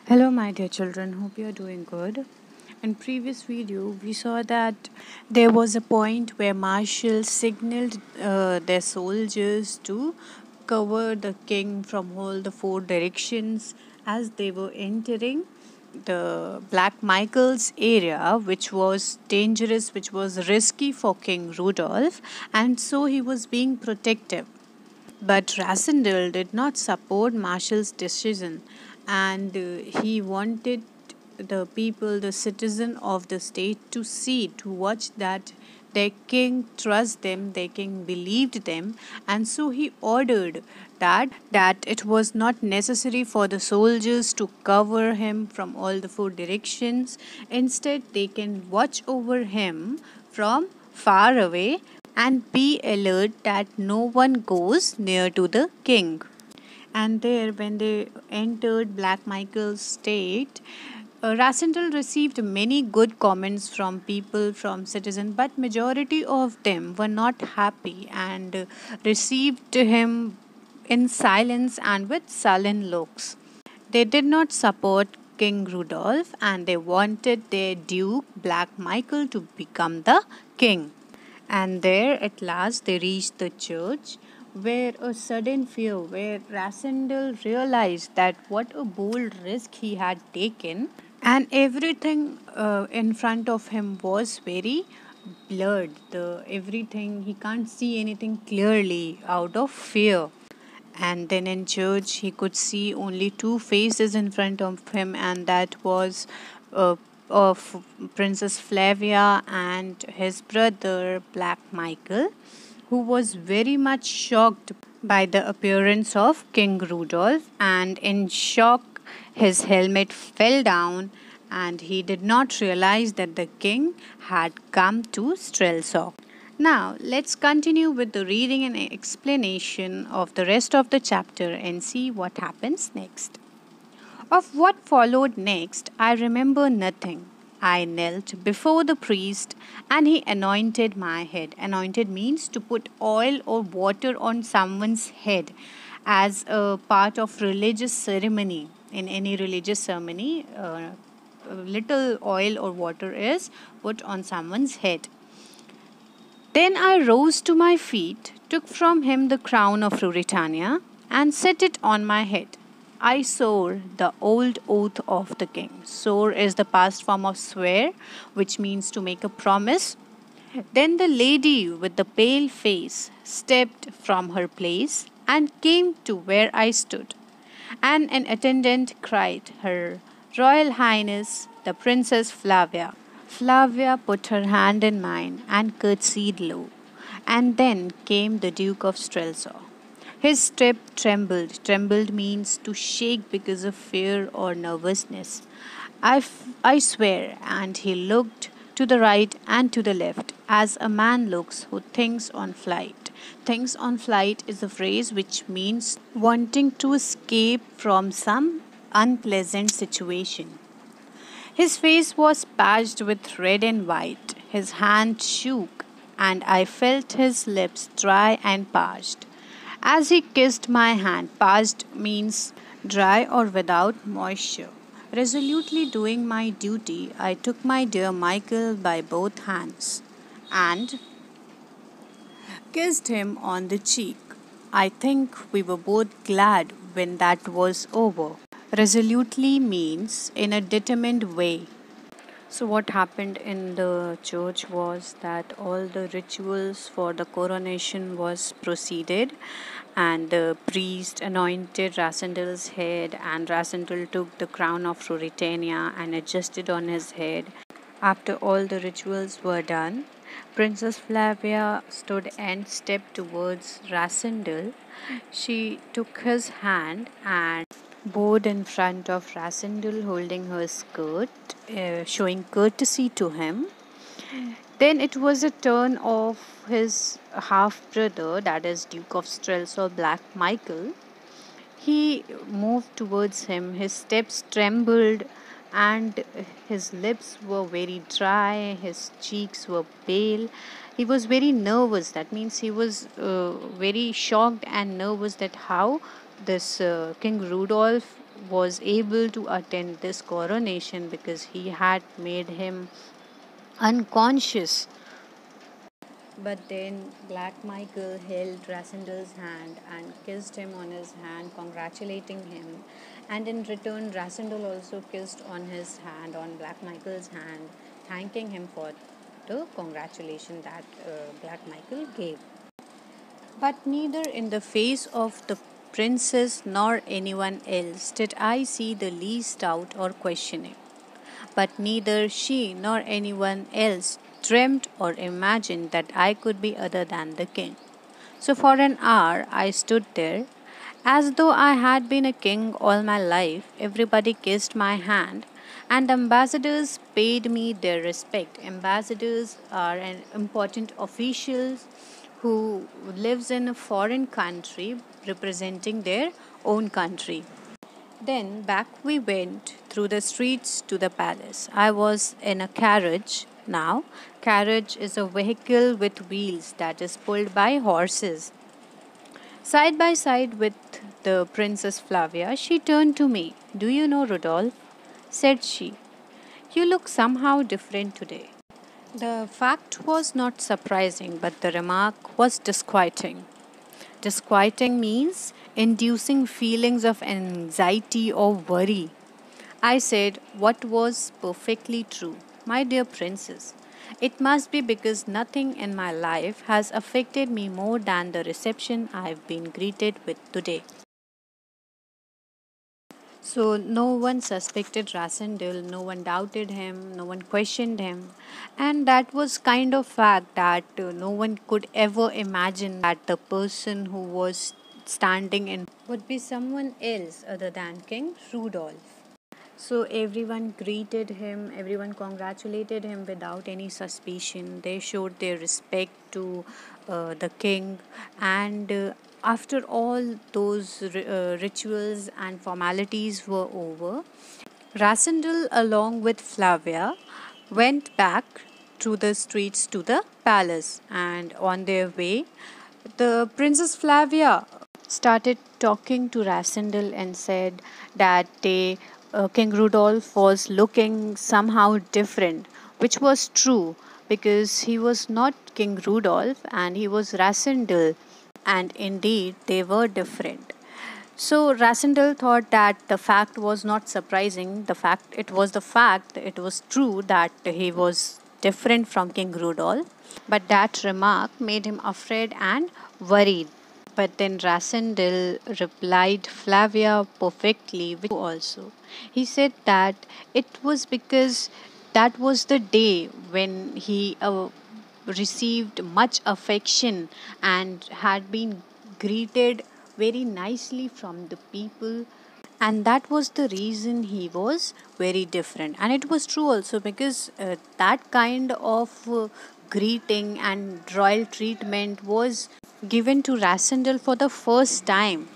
Hello, my dear children. Hope you are doing good. In previous video, we saw that there was a point where Marshall signaled their soldiers to cover the king from all the four directions as they were entering the Black Michael's area, which was dangerous, which was risky for King Rudolph, and so he was being protective. But Rassendyll did not support Marshall's decision, and he wanted the people, the citizen of the state, to see, to watch that their king trust them, their king believed them, and so he ordered that it was not necessary for the soldiers to cover him from all the four directions. Instead, they can watch over him from far away and be alert that no one goes near to the king. And there, when they entered Black Michael's state, Rassendyll received many good comments from people, from citizens, but majority of them were not happy and received him in silence and with sullen looks. They did not support King Rudolph and they wanted their Duke Black Michael to become the king. And there at last they reached the church, where a sudden fear, where Rassendyll realized that what a bold risk he had taken, and everything in front of him was very blurred. The everything, he can't see anything clearly out of fear. And then in church, he could see only two faces in front of him, and that was uh, of Princess Flavia and his brother Black Michael, who was very much shocked by the appearance of King Rudolph. And in shock, his helmet fell down, and he did not realize that the king had come to Strelsaw. Now, let's continue with the reading and explanation of the rest of the chapter and see what happens next. Of what followed next, I remember nothing. I knelt before the priest and he anointed my head. Anointed means to put oil or water on someone's head as a part of religious ceremony. In any religious ceremony, a little oil or water is put on someone's head. Then I rose to my feet, took from him the crown of Ruritania, and set it on my head. I swore the old oath of the king. Swore is the past form of swear, which means to make a promise. Then the lady with the pale face stepped from her place and came to where I stood. And an attendant cried, Her Royal Highness, the Princess Flavia. Flavia put her hand in mine and curtsied low. And then came the Duke of Strelsaw. His step trembled. Trembled means to shake because of fear or nervousness. I swear, and he looked to the right and to the left, as a man looks who thinks on flight. Thinks on flight is a phrase which means wanting to escape from some unpleasant situation. His face was patched with red and white. His hand shook, and I felt his lips dry and parched. As he kissed my hand, parched means dry or without moisture. Resolutely doing my duty, I took my dear Michael by both hands and kissed him on the cheek. I think we were both glad when that was over. Resolutely means in a determined way. So, what happened in the church was that all the rituals for the coronation was proceeded, and the priest anointed Rassendyll's head, and Rassendyll took the crown of Ruritania and adjusted on his head. After all the rituals were done, Princess Flavia stood and stepped towards Rassendyll. She took his hand and bowed in front of Rassendyll, holding her skirt, showing courtesy to him. Then it was a turn of his half brother, that is Duke of Strelsaw, Black Michael. He moved towards him, his steps trembled, and his lips were very dry, his cheeks were pale. He was very nervous. That means he was very shocked and nervous that how this King Rudolph was able to attend this coronation because he had made him unconscious. But then Black Michael held Rasendel's hand and kissed him on his hand, congratulating him. And in return, Rasendel also kissed on his hand, on Black Michael's hand, thanking him for the congratulation that Black Michael gave. But neither in the face of the princess nor anyone else did I see the least doubt or questioning. But neither she nor anyone else dreamt or imagined that I could be other than the king. So for an hour I stood there, as though I had been a king all my life. Everybody kissed my hand, and ambassadors paid me their respect. Ambassadors are an important officials who lives in a foreign country representing their own country. Then back we went through the streets to the palace. I was in a carriage. Now, carriage is a vehicle with wheels that is pulled by horses. Side by side with the Princess Flavia, she turned to me. Do you know Rudolph? Said she. You look somehow different today. The fact was not surprising, but the remark was disquieting. Disquieting means inducing feelings of anxiety or worry. I said what was perfectly true. My dear princess, it must be because nothing in my life has affected me more than the reception I've been greeted with today. So no one suspected Rasendil, no one doubted him, no one questioned him. And that was kind of fact that no one could ever imagine that the person who was standing in would be someone else other than King Rudolph. So everyone greeted him, everyone congratulated him without any suspicion. They showed their respect to the king, and after all those rituals and formalities were over, Rasendal, along with Flavia, went back through the streets to the palace, and on their way, the Princess Flavia started talking to Rasendal and said that King Rudolph was looking somehow different, which was true because he was not King Rudolph and he was Rasendal, and indeed they were different. So Rasendal thought that the fact was not surprising. The fact, it was true that he was different from King Rudolph, but that remark made him afraid and worried. But then Rasendil replied Flavia perfectly, which also. He said that it was because that was the day when he received much affection and had been greeted very nicely from the people, and that was the reason he was very different. And it was true also because that kind of greeting and royal treatment was given to Rasendal for the first time.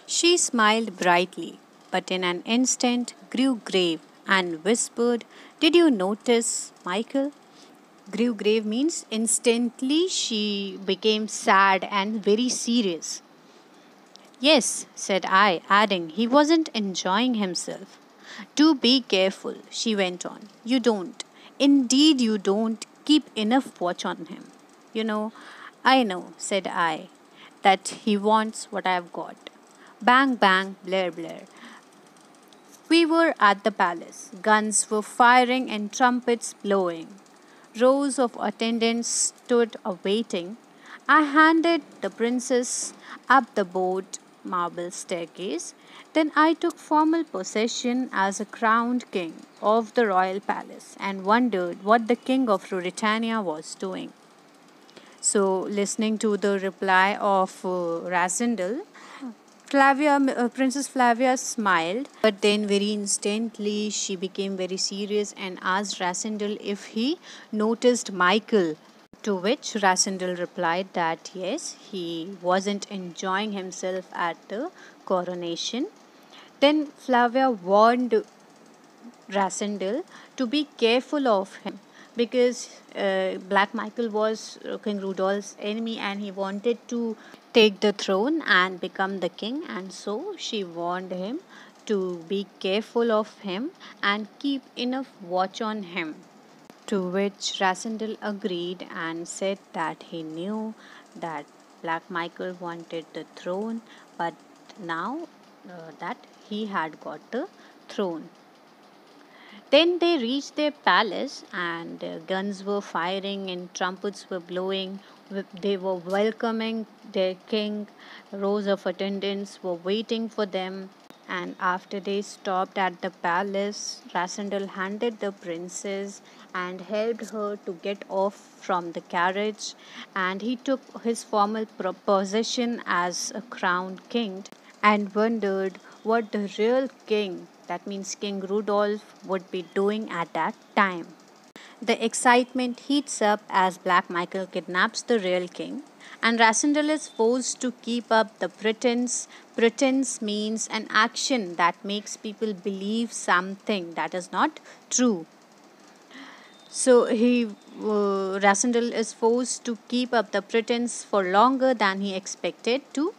She smiled brightly, but in an instant grew grave and whispered, Did you notice, Michael? Grew grave means instantly she became sad and very serious. Yes, said I, adding, he wasn't enjoying himself. Do be careful, she went on. You don't. Indeed, you don't keep enough watch on him. You know, I know, said I, that he wants what I've got. Bang, bang, blare, blare. We were at the palace. Guns were firing and trumpets blowing. Rows of attendants stood awaiting. I handed the princess up the broad marble staircase. Then I took formal possession as a crowned king of the royal palace and wondered what the king of Ruritania was doing. So, listening to the reply of Rasendal, Princess Flavia smiled, but then very instantly she became very serious and asked Rasendal if he noticed Michael. To which Rasendal replied that yes, he wasn't enjoying himself at the coronation. Then Flavia warned Rasendal to be careful of him because Black Michael was King Rudolph's enemy and he wanted to take the throne and become the king, and so she warned him to be careful of him and keep enough watch on him. To which Rasindal agreed and said that he knew that Black Michael wanted the throne, but now that he had got the throne. Then they reached their palace, and guns were firing and trumpets were blowing. They were welcoming their king. Rows of attendants were waiting for them. And after they stopped at the palace, Rasandal handed the princess and helped her to get off from the carriage. And he took his formal position as a crowned king and wondered what the real king, that means King Rudolph, would be doing at that time. The excitement heats up as Black Michael kidnaps the real king, and Rasindal is forced to keep up the pretense. Pretense means an action that makes people believe something that is not true. So Rasindal is forced to keep up the pretense for longer than he expected to.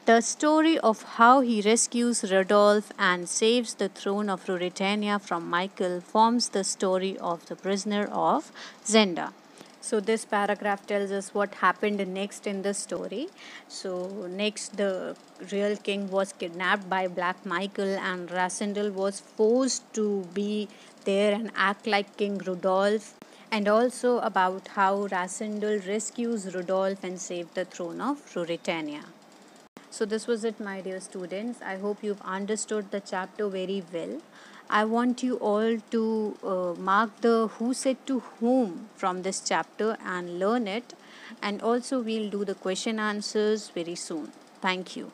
The story of how he rescues Rodolph and saves the throne of Ruritania from Michael forms the story of the prisoner of Zenda. So this paragraph tells us what happened next in the story. So next, the real king was kidnapped by Black Michael, and Rasindal was forced to be there and act like King Rudolph. And also about how Rasindal rescues Rudolph and saves the throne of Ruritania. So, this was it, my dear students. I hope you've understood the chapter very well. I want you all to mark the who said to whom from this chapter and learn it. And also, we'll do the question answers very soon. Thank you.